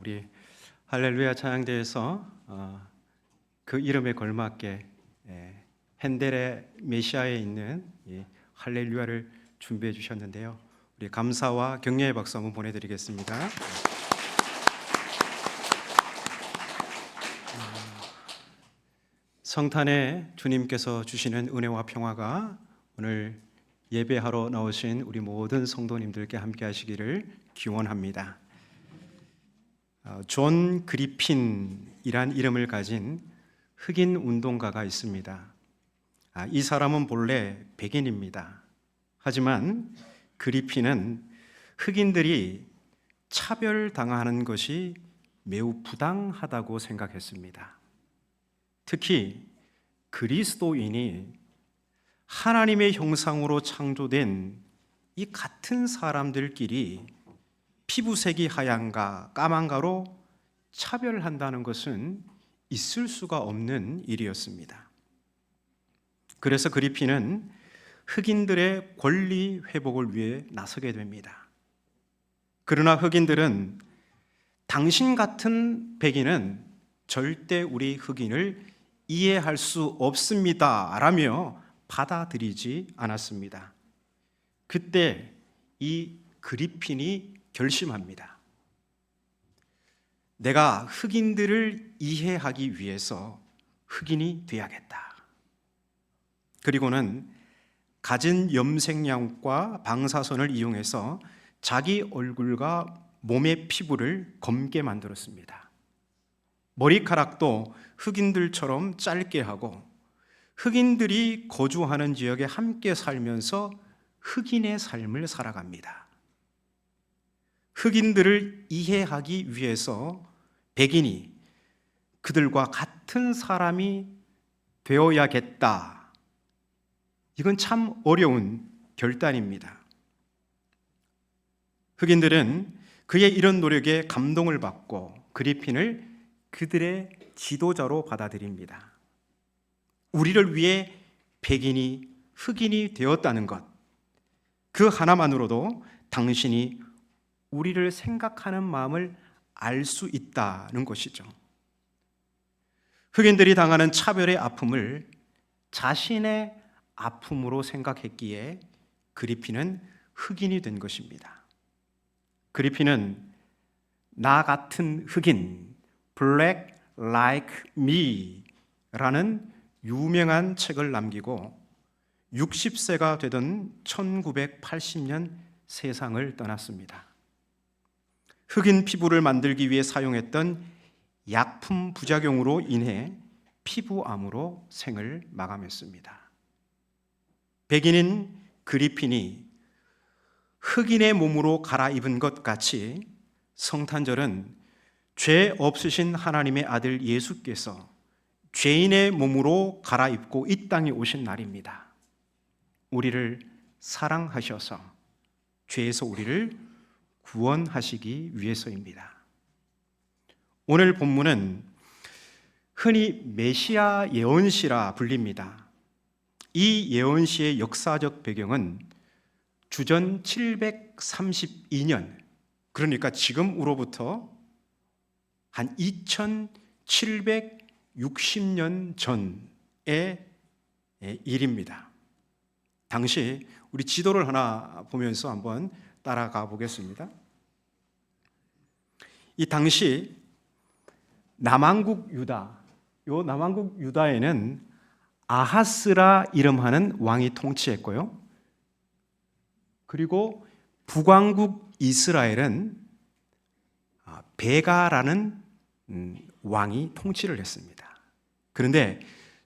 우리 할렐루야 찬양대에서 그 이름에 걸맞게 핸델의 메시아에 있는 이 할렐루야를 준비해 주셨는데요. 우리 감사와 격려의 박수 한번 보내드리겠습니다. 성탄에 주님께서 주시는 은혜와 평화가 오늘 예배하러 나오신 우리 모든 성도님들께 함께 하시기를 기원합니다. 존 그리핀이란 이름을 가진 흑인 운동가가 있습니다. 이 사람은 본래 백인입니다. 하지만 그리핀은 흑인들이 차별당하는 것이 매우 부당하다고 생각했습니다. 특히 그리스도인이 하나님의 형상으로 창조된 이 같은 사람들끼리 피부색이 하얀가 까만가로 차별한다는 것은 있을 수가 없는 일이었습니다. 그래서 그리핀은 흑인들의 권리 회복을 위해 나서게 됩니다. 그러나 흑인들은 당신 같은 백인은 절대 우리 흑인을 이해할 수 없습니다 라며 받아들이지 않았습니다. 그때 이 그리핀이 결심합니다. 내가 흑인들을 이해하기 위해서 흑인이 되어야겠다. 그리고는 갖은 염색약과 방사선을 이용해서 자기 얼굴과 몸의 피부를 검게 만들었습니다. 머리카락도 흑인들처럼 짧게 하고 흑인들이 거주하는 지역에 함께 살면서 흑인의 삶을 살아갑니다. 흑인들을 이해하기 위해서 백인이 그들과 같은 사람이 되어야겠다. 이건 참 어려운 결단입니다. 흑인들은 그의 이런 노력에 감동을 받고 그리핀을 그들의 지도자로 받아들입니다. 우리를 위해 백인이 흑인이 되었다는 것, 그 하나만으로도 당신이 우리를 생각하는 마음을 알 수 있다는 것이죠. 흑인들이 당하는 차별의 아픔을 자신의 아픔으로 생각했기에 그리핀은 흑인이 된 것입니다. 그리핀은 나 같은 흑인, Black Like Me 라는 유명한 책을 남기고 60세가 되던 1980년 세상을 떠났습니다. 흑인 피부를 만들기 위해 사용했던 약품 부작용으로 인해 피부암으로 생을 마감했습니다. 백인인 그리핀이 흑인의 몸으로 갈아입은 것 같이 성탄절은 죄 없으신 하나님의 아들 예수께서 죄인의 몸으로 갈아입고 이 땅에 오신 날입니다. 우리를 사랑하셔서 죄에서 우리를 구원하시기 위해서입니다. 오늘 본문은 흔히 메시아 예언시라 불립니다. 이 예언시의 역사적 배경은 주전 732년, 그러니까 지금으로부터 한 2760년 전의 일입니다. 당시 우리 지도를 하나 보면서 한번 따라가 보겠습니다. 이 당시 남왕국 유다, 요 남왕국 유다에는 아하스라 이름하는 왕이 통치했고요. 그리고 북왕국 이스라엘은 베가라는 왕이 통치를 했습니다. 그런데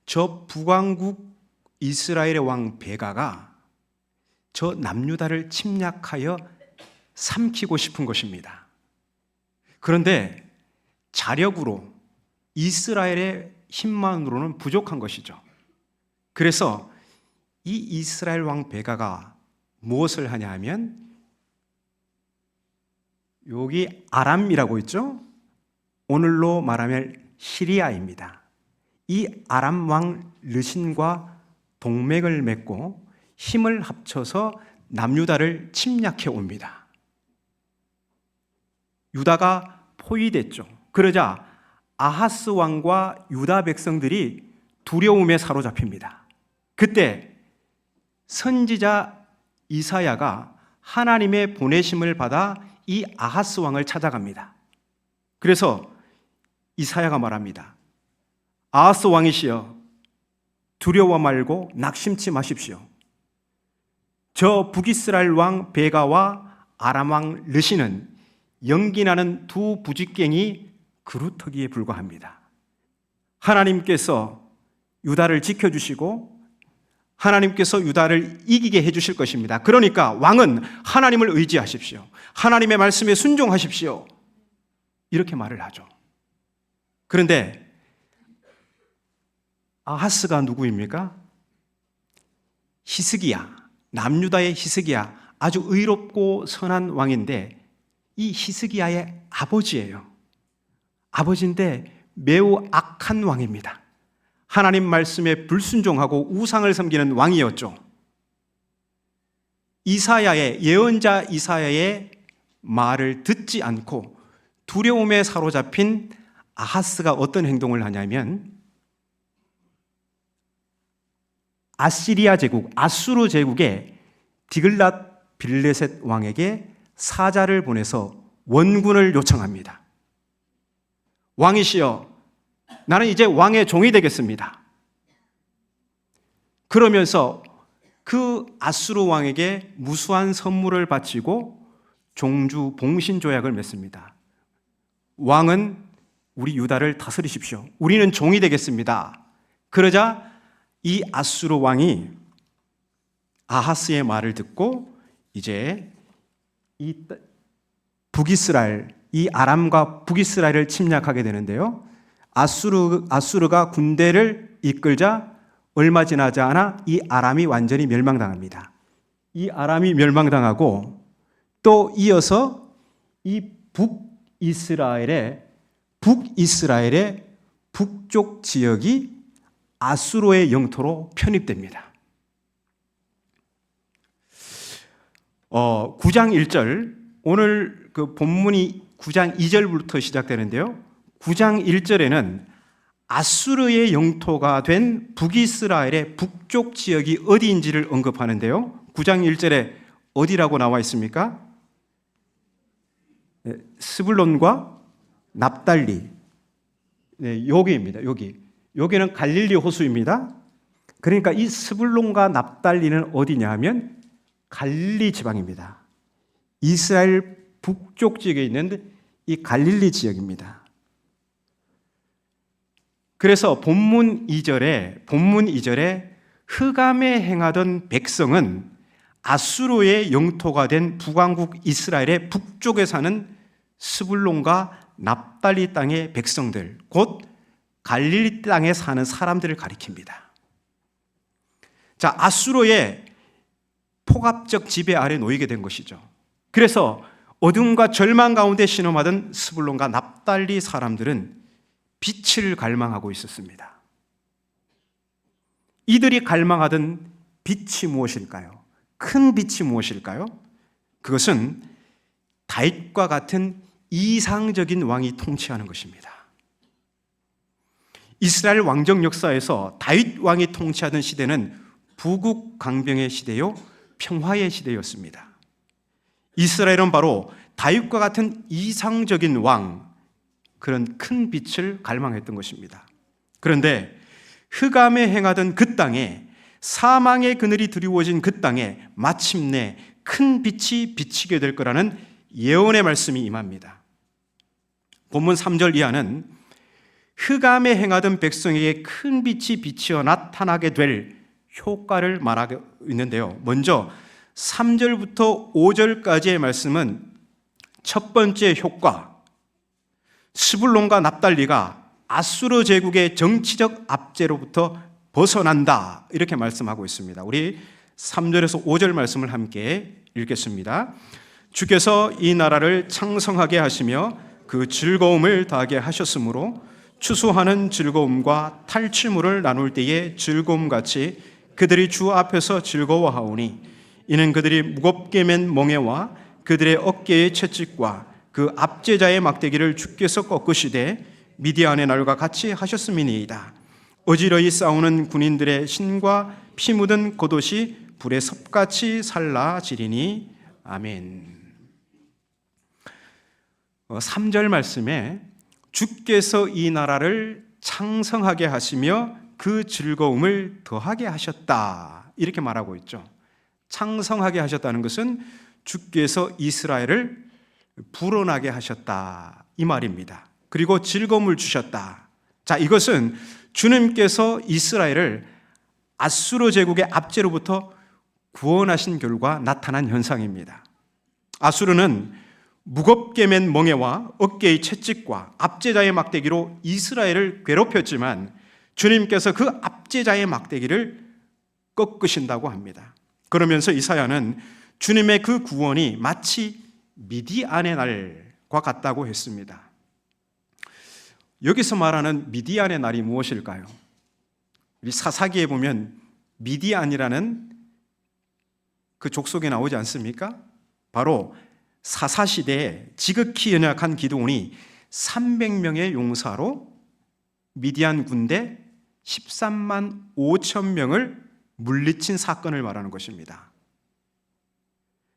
저 북왕국 이스라엘의 왕 베가가 저 남유다를 침략하여 삼키고 싶은 것입니다. 그런데 자력으로 이스라엘의 힘만으로는 부족한 것이죠. 그래서 이 이스라엘 왕 베가가 무엇을 하냐 하면 여기 아람이라고 있죠? 오늘로 말하면 시리아입니다. 이 아람 왕 르신과 동맹을 맺고 힘을 합쳐서 남유다를 침략해 옵니다. 유다가 포위됐죠. 그러자 아하스 왕과 유다 백성들이 두려움에 사로잡힙니다. 그때 선지자 이사야가 하나님의 보내심을 받아 이 아하스 왕을 찾아갑니다. 그래서 이사야가 말합니다. 아하스 왕이시여, 두려워 말고 낙심치 마십시오. 저 북이스라엘 왕 베가와 아람 왕 르시는 연기나는 두 부직갱이 그루터기에 불과합니다. 하나님께서 유다를 지켜주시고 하나님께서 유다를 이기게 해주실 것입니다. 그러니까 왕은 하나님을 의지하십시오. 하나님의 말씀에 순종하십시오. 이렇게 말을 하죠. 그런데 아하스가 누구입니까? 히스기야, 남유다의 히스기야, 아주 의롭고 선한 왕인데 이 히스기야의 아버지예요. 아버지인데 매우 악한 왕입니다. 하나님 말씀에 불순종하고 우상을 섬기는 왕이었죠. 예언자 이사야의 말을 듣지 않고 두려움에 사로잡힌 아하스가 어떤 행동을 하냐면 아시리아 제국, 아수르 제국의 디글랏 빌레셋 왕에게 사자를 보내서 원군을 요청합니다. 왕이시여, 나는 이제 왕의 종이 되겠습니다. 그러면서 그 아수르 왕에게 무수한 선물을 바치고 종주 봉신 조약을 맺습니다. 왕은 우리 유다를 다스리십시오. 우리는 종이 되겠습니다. 그러자 이 아수르 왕이 아하스의 말을 듣고 이제 이 북이스라엘, 이 아람과 북이스라엘을 침략하게 되는데요. 아수르가 군대를 이끌자 얼마 지나지 않아 이 아람이 완전히 멸망당합니다. 이 아람이 멸망당하고 또 이어서 이 북이스라엘의 북쪽 지역이 아수르의 영토로 편입됩니다. 9장 1절, 오늘 그 본문이 9장 2절부터 시작되는데요. 9장 1절에는 아수르의 영토가 된 북이스라엘의 북쪽 지역이 어디인지를 언급하는데요. 9장 1절에 어디라고 나와 있습니까? 스불론과 납달리. 네, 여기입니다. 여기는 갈릴리 호수입니다. 그러니까 이 스불론과 납달리는 어디냐 하면 갈릴리 지방입니다. 이스라엘 북쪽 지역에 있는 이 갈릴리 지역입니다. 그래서 본문 2절에 흑암에 행하던 백성은 아수르의 영토가 된 북왕국 이스라엘의 북쪽에 사는 스불론과 납달리 땅의 백성들, 곧 갈릴리 땅에 사는 사람들을 가리킵니다. 자, 아수르의 폭압적 지배 아래 놓이게 된 것이죠. 그래서 어둠과 절망 가운데 신음하던 스불론과 납달리 사람들은 빛을 갈망하고 있었습니다. 이들이 갈망하던 빛이 무엇일까요? 큰 빛이 무엇일까요? 그것은 다윗과 같은 이상적인 왕이 통치하는 것입니다. 이스라엘 왕정 역사에서 다윗 왕이 통치하던 시대는 부국 강병의 시대요, 평화의 시대였습니다. 이스라엘은 바로 다윗과 같은 이상적인 왕, 그런 큰 빛을 갈망했던 것입니다. 그런데 흑암에 행하던 그 땅에, 사망의 그늘이 드리워진 그 땅에 마침내 큰 빛이 비치게 될 거라는 예언의 말씀이 임합니다. 본문 3절 이하는 흑암에 행하던 백성에게 큰 빛이 비치어 나타나게 될 효과를 말하고 있는데요. 먼저 3절부터 5절까지의 말씀은 첫 번째 효과, 스불론과 납달리가 아수르 제국의 정치적 압제로부터 벗어난다, 이렇게 말씀하고 있습니다. 우리 3절에서 5절 말씀을 함께 읽겠습니다. 주께서 이 나라를 창성하게 하시며 그 즐거움을 다하게 하셨으므로 추수하는 즐거움과 탈취물을 나눌 때의 즐거움같이 그들이 주 앞에서 즐거워하오니 이는 그들이 무겁게 맨 멍에와 그들의 어깨의 채찍과 그 압제자의 막대기를 주께서 꺾으시되 미디안의 날과 같이 하셨음이니이다. 어지러이 싸우는 군인들의 신과 피 묻은 겉옷이 불에 섭같이 살라지리니. 아멘. 3절 말씀에 주께서 이 나라를 창성하게 하시며 그 즐거움을 더하게 하셨다, 이렇게 말하고 있죠. 창성하게 하셨다는 것은 주께서 이스라엘을 불어나게 하셨다, 이 말입니다. 그리고 즐거움을 주셨다. 자, 이것은 주님께서 이스라엘을 아수르 제국의 압제로부터 구원하신 결과 나타난 현상입니다. 아수르는 무겁게 맨 멍에와 어깨의 채찍과 압제자의 막대기로 이스라엘을 괴롭혔지만 주님께서 그 압제자의 막대기를 꺾으신다고 합니다. 그러면서 이사야는 주님의 그 구원이 마치 미디안의 날과 같다고 했습니다. 여기서 말하는 미디안의 날이 무엇일까요? 우리 사사기에 보면 미디안이라는 그 족속이 나오지 않습니까? 바로 사사시대에 지극히 연약한 기드온이 300명의 용사로 미디안 군대 13만 5천 명을 물리친 사건을 말하는 것입니다.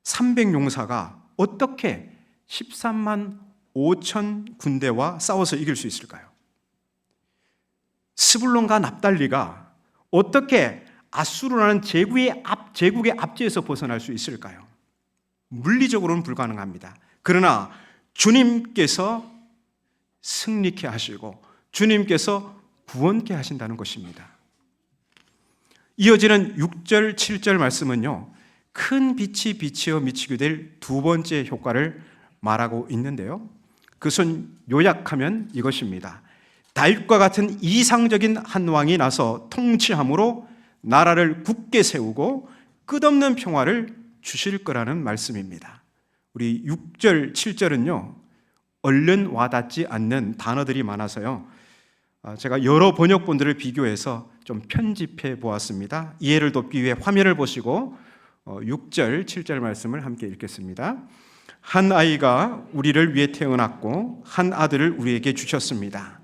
300용사가 어떻게 13만 5천 군대와 싸워서 이길 수 있을까요? 스불론과 납달리가 어떻게 아수르라는 제국의 압제에서 벗어날 수 있을까요? 물리적으로는 불가능합니다. 그러나 주님께서 승리케 하시고 주님께서 구원케 하신다는 것입니다. 이어지는 6절, 7절 말씀은요, 큰 빛이 비치어 미치게 될 두 번째 효과를 말하고 있는데요, 그것은 요약하면 이것입니다. 다윗과 같은 이상적인 한 왕이 나서 통치함으로 나라를 굳게 세우고 끝없는 평화를 주실 거라는 말씀입니다. 우리 6절, 7절은요 얼른 와닿지 않는 단어들이 많아서요, 제가 여러 번역본들을 비교해서 좀 편집해 보았습니다. 이해를 돕기 위해 화면을 보시고 6절, 7절 말씀을 함께 읽겠습니다. 한 아이가 우리를 위해 태어났고 한 아들을 우리에게 주셨습니다.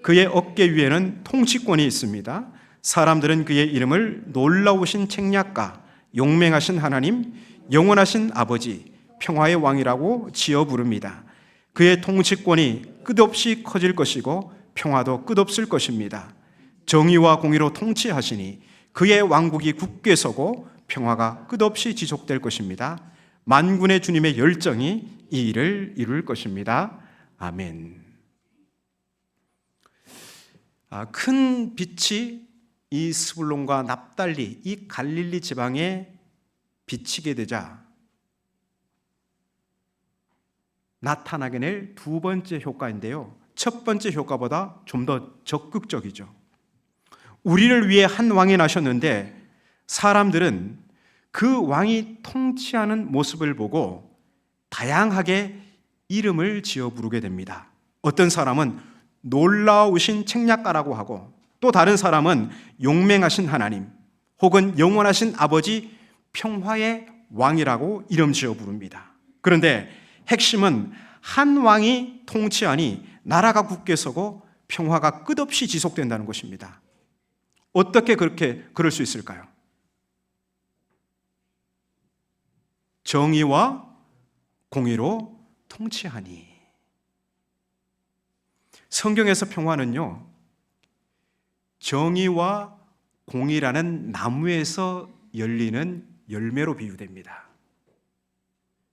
그의 어깨 위에는 통치권이 있습니다. 사람들은 그의 이름을 놀라우신 책략가, 용맹하신 하나님, 영원하신 아버지, 평화의 왕이라고 지어 부릅니다. 그의 통치권이 끝없이 커질 것이고 평화도 끝없을 것입니다. 정의와 공의로 통치하시니 그의 왕국이 굳게 서고 평화가 끝없이 지속될 것입니다. 만군의 주님의 열정이 이 일을 이룰 것입니다. 아멘. 큰 빛이 이 스불론과 납달리, 이 갈릴리 지방에 비치게 되자 나타나게 될 두 번째 효과인데요, 첫 번째 효과보다 좀 더 적극적이죠. 우리를 위해 한 왕이 나셨는데 사람들은 그 왕이 통치하는 모습을 보고 다양하게 이름을 지어 부르게 됩니다. 어떤 사람은 놀라우신 책략가라고 하고, 또 다른 사람은 용맹하신 하나님 혹은 영원하신 아버지, 평화의 왕이라고 이름 지어 부릅니다. 그런데 핵심은 한 왕이 통치하니 나라가 굳게 서고 평화가 끝없이 지속된다는 것입니다. 어떻게 그럴 수 있을까요? 정의와 공의로 통치하니. 성경에서 평화는요, 정의와 공의라는 나무에서 열리는 열매로 비유됩니다.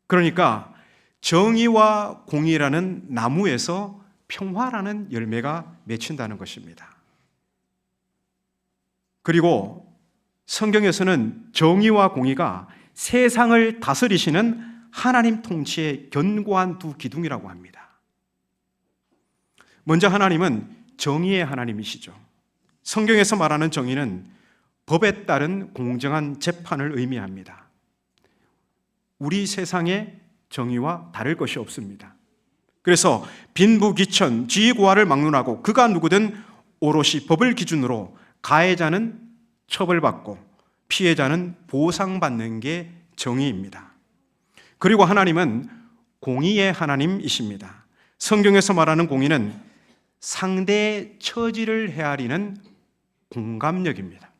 그러니까 정의와 공의라는 나무에서 평화라는 열매가 맺힌다는 것입니다. 그리고 성경에서는 정의와 공의가 세상을 다스리시는 하나님 통치의 견고한 두 기둥이라고 합니다. 먼저 하나님은 정의의 하나님이시죠. 성경에서 말하는 정의는 법에 따른 공정한 재판을 의미합니다. 우리 세상의 정의와 다를 것이 없습니다. 그래서 빈부귀천, 지위고하를 막론하고 그가 누구든 오롯이 법을 기준으로 가해자는 처벌받고 피해자는 보상받는 게 정의입니다. 그리고 하나님은 공의의 하나님이십니다. 성경에서 말하는 공의는 상대의 처지를 헤아리는 공감력입니다.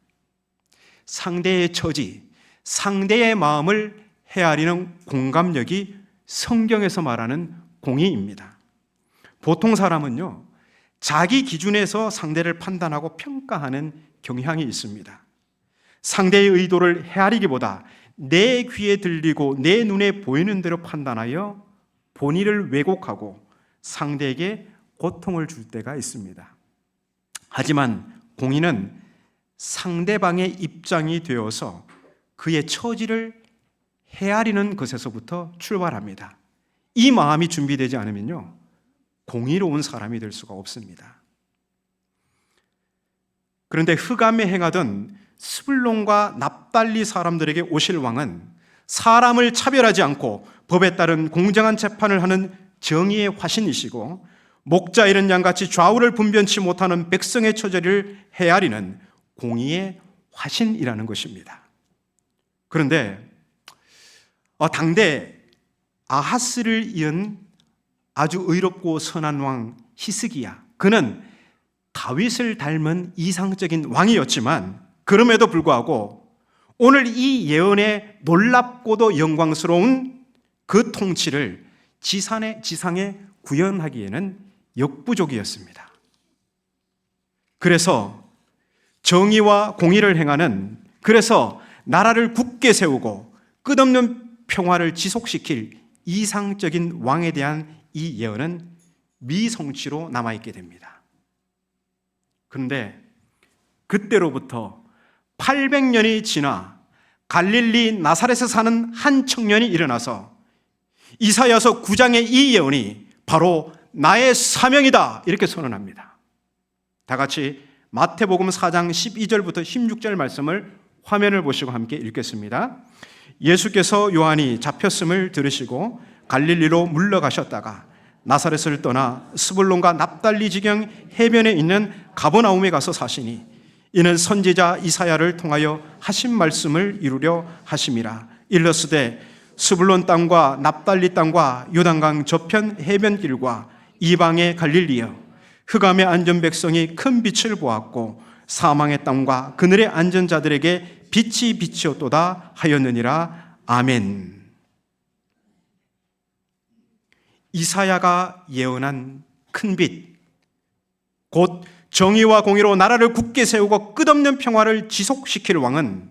상대의 처지, 상대의 마음을 헤아리는 공감력이 성경에서 말하는 공의입니다. 보통 사람은요, 자기 기준에서 상대를 판단하고 평가하는 경향이 있습니다. 상대의 의도를 헤아리기보다 내 귀에 들리고 내 눈에 보이는 대로 판단하여 본의를 왜곡하고 상대에게 고통을 줄 때가 있습니다. 하지만 공의는 상대방의 입장이 되어서 그의 처지를 헤아리는 것에서부터 출발합니다. 이 마음이 준비되지 않으면요, 공의로운 사람이 될 수가 없습니다. 그런데 흑암에 행하던 스불론과 납달리 사람들에게 오실 왕은 사람을 차별하지 않고 법에 따른 공정한 재판을 하는 정의의 화신이시고, 목자 잃은 양같이 좌우를 분변치 못하는 백성의 처지를 헤아리는 공의의 화신이라는 것입니다. 그런데 당대 아하스를 이은 아주 의롭고 선한 왕 히스기야, 그는 다윗을 닮은 이상적인 왕이었지만 그럼에도 불구하고 오늘 이 예언의 놀랍고도 영광스러운 그 통치를 지상에 구현하기에는 역부족이었습니다. 그래서 정의와 공의를 행하는, 그래서 나라를 굳게 세우고 끝없는 평화를 지속시킬 이상적인 왕에 대한 이 예언은 미성취로 남아있게 됩니다. 그런데 그때로부터 800년이 지나 갈릴리 나사렛에 사는 한 청년이 일어나서 이사야서 9장의 이 예언이 바로 나의 사명이다, 이렇게 선언합니다. 다 같이 마태복음 4장 12절부터 16절 말씀을 화면을 보시고 함께 읽겠습니다. 예수께서 요한이 잡혔음을 들으시고 갈릴리로 물러가셨다가 나사렛을 떠나 스불론과 납달리 지경 해변에 있는 가버나움에 가서 사시니 이는 선지자 이사야를 통하여 하신 말씀을 이루려 하심이라. 일러스되 스불론 땅과 납달리 땅과 요단강 저편 해변길과 이방의 갈릴리여, 흑암에 앉은 백성이 큰 빛을 보았고 사망의 땅과 그늘에 앉은 자들에게 빛이 비치었도다 하였느니라. 아멘. 이사야가 예언한 큰 빛, 곧 정의와 공의로 나라를 굳게 세우고 끝없는 평화를 지속시킬 왕은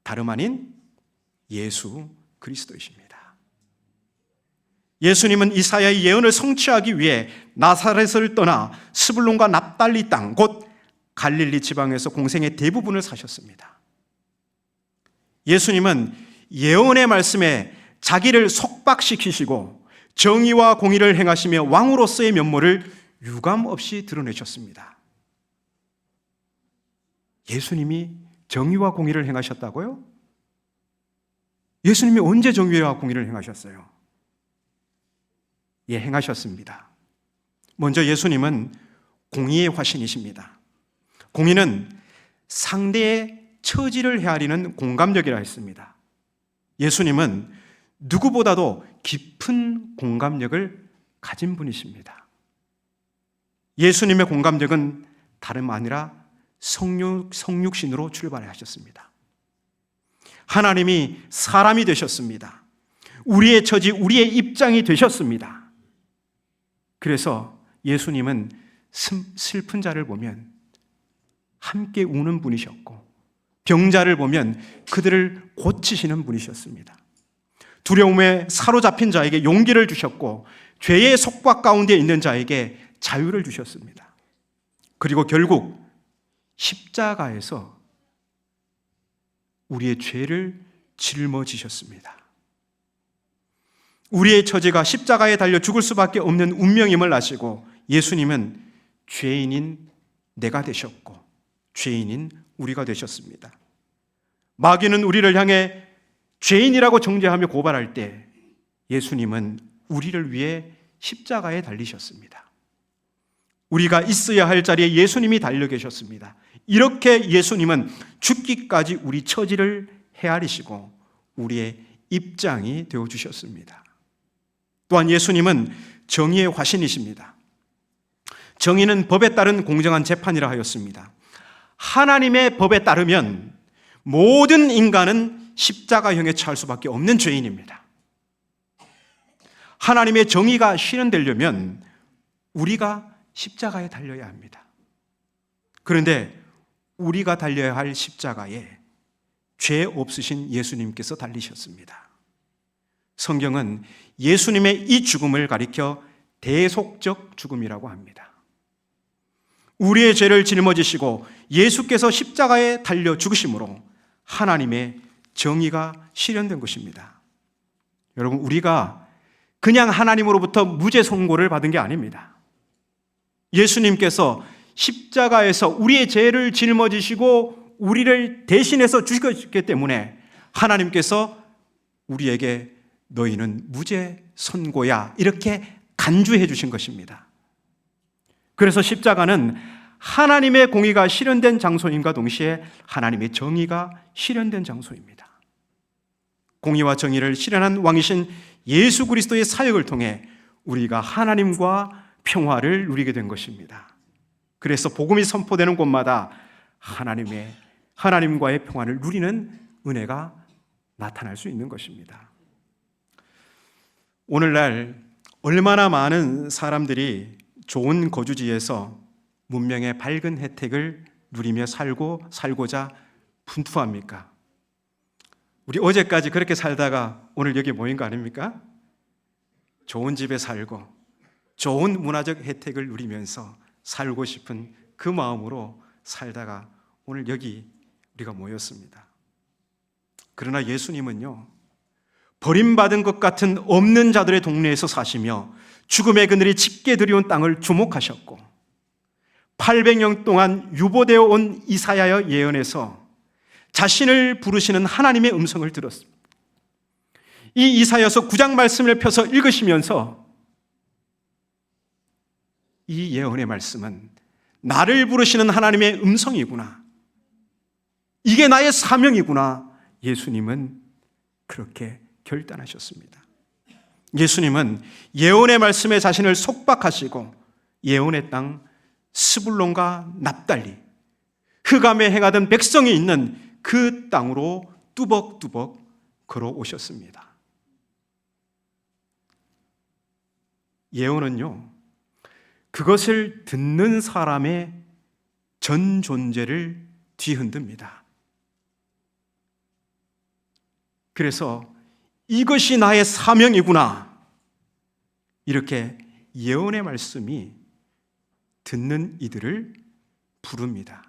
다름 아닌 예수 그리스도이십니다. 예수님은 이사야의 예언을 성취하기 위해 나사렛을 떠나 스불론과 납달리 땅, 곧 갈릴리 지방에서 공생의 대부분을 사셨습니다. 예수님은 예언의 말씀에 자기를 속박시키시고 정의와 공의를 행하시며 왕으로서의 면모를 유감없이 드러내셨습니다. 예수님이 정의와 공의를 행하셨다고요? 예수님이 언제 정의와 공의를 행하셨어요? 예, 행하셨습니다. 먼저 예수님은 공의의 화신이십니다. 공의는 상대의 처지를 헤아리는 공감력이라 했습니다. 예수님은 누구보다도 깊은 공감력을 가진 분이십니다. 예수님의 공감력은 다름 아니라 성육신으로 출발하셨습니다. 하나님이 사람이 되셨습니다. 우리의 처지, 우리의 입장이 되셨습니다. 그래서 예수님은 슬픈 자를 보면 함께 우는 분이셨고, 병자를 보면 그들을 고치시는 분이셨습니다. 두려움에 사로잡힌 자에게 용기를 주셨고, 죄의 속박 가운데 있는 자에게 자유를 주셨습니다. 그리고 결국 십자가에서 우리의 죄를 짊어지셨습니다. 우리의 처지가 십자가에 달려 죽을 수밖에 없는 운명임을 아시고 예수님은 죄인인 내가 되셨고 죄인인 우리가 되셨습니다. 마귀는 우리를 향해 죄인이라고 정죄하며 고발할 때 예수님은 우리를 위해 십자가에 달리셨습니다. 우리가 있어야 할 자리에 예수님이 달려 계셨습니다. 이렇게 예수님은 죽기까지 우리 처지를 헤아리시고 우리의 입장이 되어주셨습니다. 또한 예수님은 정의의 화신이십니다. 정의는 법에 따른 공정한 재판이라 하였습니다. 하나님의 법에 따르면 모든 인간은 십자가형에 처할 수밖에 없는 죄인입니다. 하나님의 정의가 실현되려면 우리가 십자가에 달려야 합니다. 그런데 우리가 달려야 할 십자가에 죄 없으신 예수님께서 달리셨습니다. 성경은 예수님의 이 죽음을 가리켜 대속적 죽음이라고 합니다. 우리의 죄를 짊어지시고 예수께서 십자가에 달려 죽으심으로 하나님의 정의가 실현된 것입니다. 여러분, 우리가 그냥 하나님으로부터 무죄 선고를 받은 게 아닙니다. 예수님께서 십자가에서 우리의 죄를 짊어지시고 우리를 대신해서 죽으셨기 때문에 하나님께서 우리에게 너희는 무죄 선고야 이렇게 간주해 주신 것입니다. 그래서 십자가는 하나님의 공의가 실현된 장소임과 동시에 하나님의 정의가 실현된 장소입니다. 공의와 정의를 실현한 왕이신 예수 그리스도의 사역을 통해 우리가 하나님과 평화를 누리게 된 것입니다. 그래서 복음이 선포되는 곳마다 하나님과의 평화를 누리는 은혜가 나타날 수 있는 것입니다. 오늘날 얼마나 많은 사람들이 좋은 거주지에서 문명의 밝은 혜택을 누리며 살고자 분투합니까? 우리 어제까지 그렇게 살다가 오늘 여기 모인 거 아닙니까? 좋은 집에 살고 좋은 문화적 혜택을 누리면서 살고 싶은 그 마음으로 살다가 오늘 여기 우리가 모였습니다. 그러나 예수님은요, 버림받은 것 같은 없는 자들의 동네에서 사시며 죽음의 그늘이 짙게 들여온 땅을 주목하셨고 800년 동안 유보되어 온 이사야의 예언에서 자신을 부르시는 하나님의 음성을 들었습니다. 이 이사야서 9장 말씀을 펴서 읽으시면서 이 예언의 말씀은 나를 부르시는 하나님의 음성이구나, 이게 나의 사명이구나, 예수님은 그렇게 결단하셨습니다. 예수님은 예언의 말씀에 자신을 속박하시고 예언의 땅 스불론과 납달리, 흑암에 행하던 백성이 있는 그 땅으로 뚜벅뚜벅 걸어오셨습니다. 예언은요, 그것을 듣는 사람의 전 존재를 뒤흔듭니다. 그래서 이것이 나의 사명이구나, 이렇게 예언의 말씀이 듣는 이들을 부릅니다.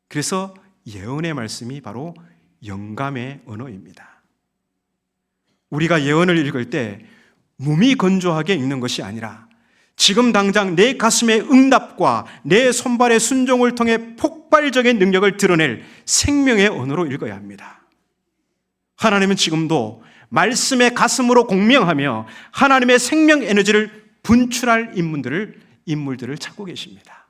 그래서 예언의 말씀이 바로 영감의 언어입니다. 우리가 예언을 읽을 때 무미건조하게 읽는 것이 아니라 지금 당장 내 가슴의 응답과 내 손발의 순종을 통해 폭발적인 능력을 드러낼 생명의 언어로 읽어야 합니다. 하나님은 지금도 말씀의 가슴으로 공명하며 하나님의 생명 에너지를 분출할 인물들을 찾고 계십니다.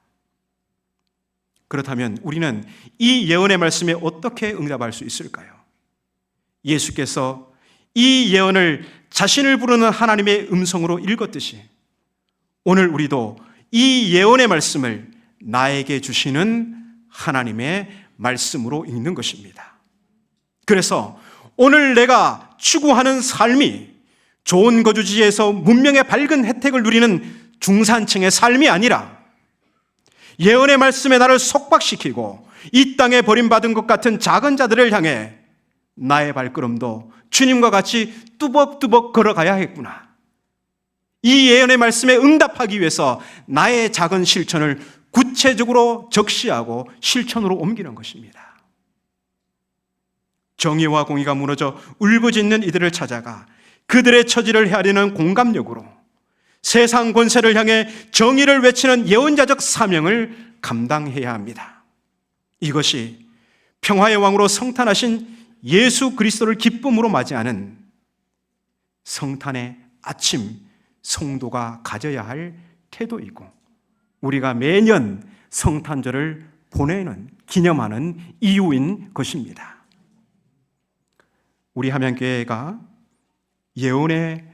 그렇다면 우리는 이 예언의 말씀에 어떻게 응답할 수 있을까요? 예수께서 이 예언을 자신을 부르는 하나님의 음성으로 읽었듯이 오늘 우리도 이 예언의 말씀을 나에게 주시는 하나님의 말씀으로 읽는 것입니다. 그래서 오늘 내가 추구하는 삶이 좋은 거주지에서 문명의 밝은 혜택을 누리는 중산층의 삶이 아니라 예언의 말씀에 나를 속박시키고 이 땅에 버림받은 것 같은 작은 자들을 향해 나의 발걸음도 주님과 같이 뚜벅뚜벅 걸어가야겠구나, 이 예언의 말씀에 응답하기 위해서 나의 작은 실천을 구체적으로 적시하고 실천으로 옮기는 것입니다. 정의와 공의가 무너져 울부짖는 이들을 찾아가 그들의 처지를 헤아리는 공감력으로 세상 권세를 향해 정의를 외치는 예언자적 사명을 감당해야 합니다. 이것이 평화의 왕으로 성탄하신 예수 그리스도를 기쁨으로 맞이하는 성탄의 아침 성도가 가져야 할 태도이고 우리가 매년 성탄절을 보내는, 기념하는 이유인 것입니다. 우리 함양교회가 예언의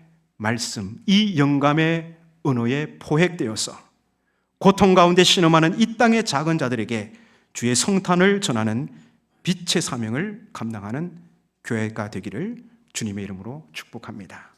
말씀, 이 영감의 언어에 포획되어서 고통 가운데 신음하는 이 땅의 작은 자들에게 주의 성탄을 전하는 빛의 사명을 감당하는 교회가 되기를 주님의 이름으로 축복합니다.